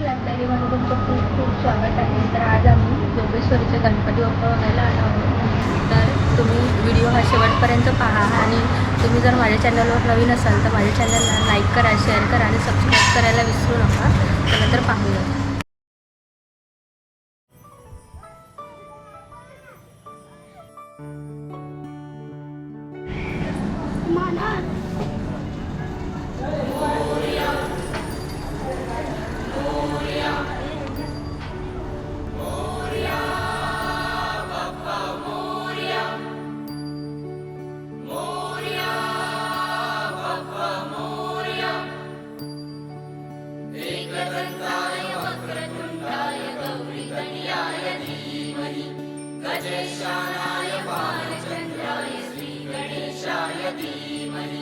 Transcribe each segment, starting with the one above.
रत्नागिरीमध्ये तुमचं खूप खूप स्वागत आहे. तर आज आम्ही जोगेश्वरीचे गणपती बाप्पा बघायला आलो आहोत. तर तुम्ही व्हिडिओ हा शेवटपर्यंत पहा आणि तुम्ही जर माझ्या चॅनलवर नवीन असाल तर माझ्या चॅनलला लाईक करा, शेअर करा आणि सबस्क्राईब करायला विसरू नका. त्यानंतर पाहूया. गजेशानाय बालचन्द्राय श्रीगणेशाय धीमहि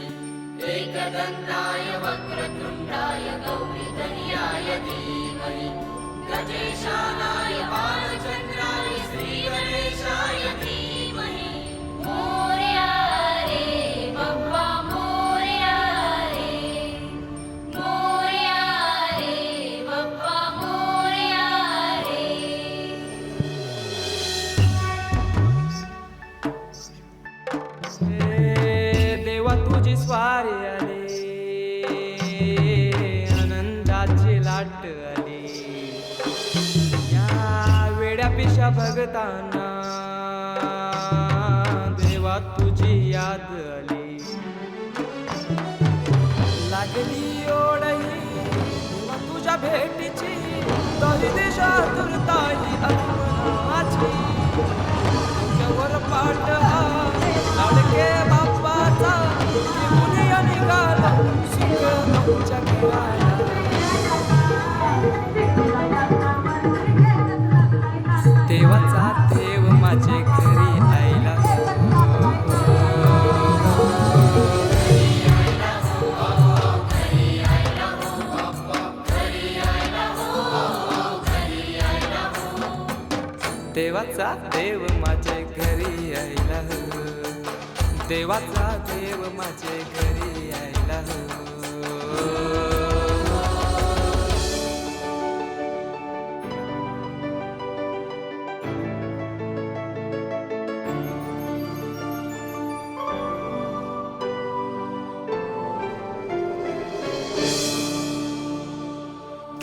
एकदन्ताय वक्रतुण्डाय गौरीतनयाय धीमहि गजेशानाय बालचन्द्राय श्रीगणेशाय धीमहि मोरया रे बप्पा मोरया रे मोरया रे बप्पा मोरया रे देवा तुझी स्वारी आली आनंदाची लाट आली या वेड्या पिशा भगतांना देवा तुझी याद आली लागली ओढही देवा तुझ्या भेटीची तरी दिशा तुरताई आत्मनाची डोक्यावर पाट लाडके बाप्पाचा मुनिया निघाला सुख आमच्या घराला देवाचा देव माझे घरी आयला देवाचा देव माझे घरी यायला देवाचा देव माझे घरी यायला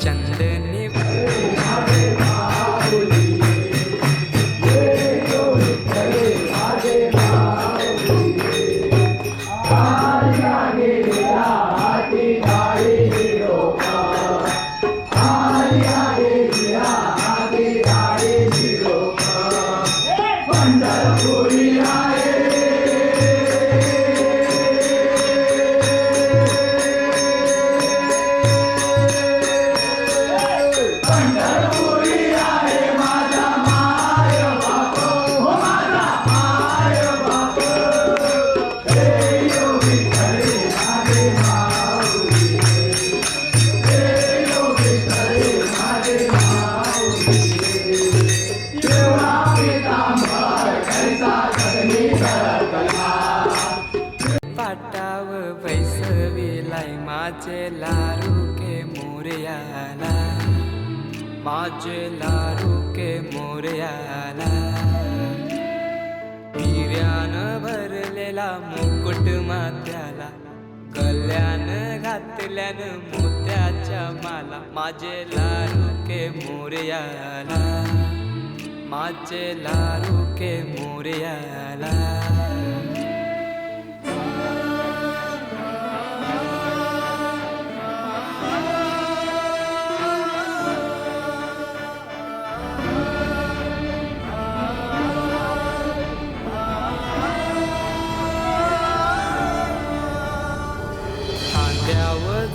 चंदनी पाटाव बैसविलाय माझे लारू के मोरयाला माझे लारू के मोरयाला हिऱ्यान भरलेला मुकुट माथ्याला गल्यान घातल्यान मोत्याच्या माला माझे लारू के मोरयाला माझे लारू के मोरयाला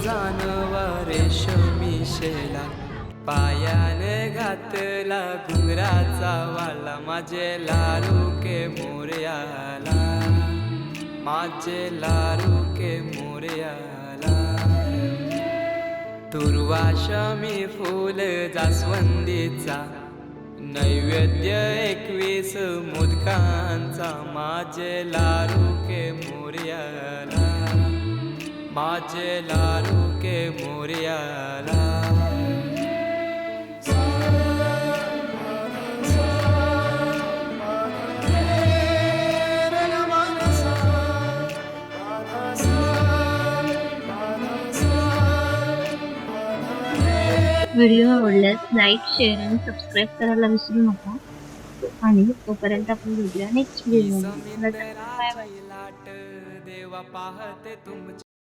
जानवा रेशमी शेला पायान घातला घुंगराचा वाला माझे लारू के मोरयाला माझे लारू के मोरयाला दुर्वाशमी फूल जास्वंदीचा नैवेद्य 21 मोदकांचा माझे लारू के मोरयाला माझे लारू के मोरयाला व्हिडिओ आवडल्यास लाईक, शेअर आणि सबस्क्राईब करायला विसरू नका. आणि तोपर्यंत आपण भेटूया नेक्स्ट ही व्हिडिओमध्ये. Bye bye. समुद्राची लाट देवा पाहते तुमची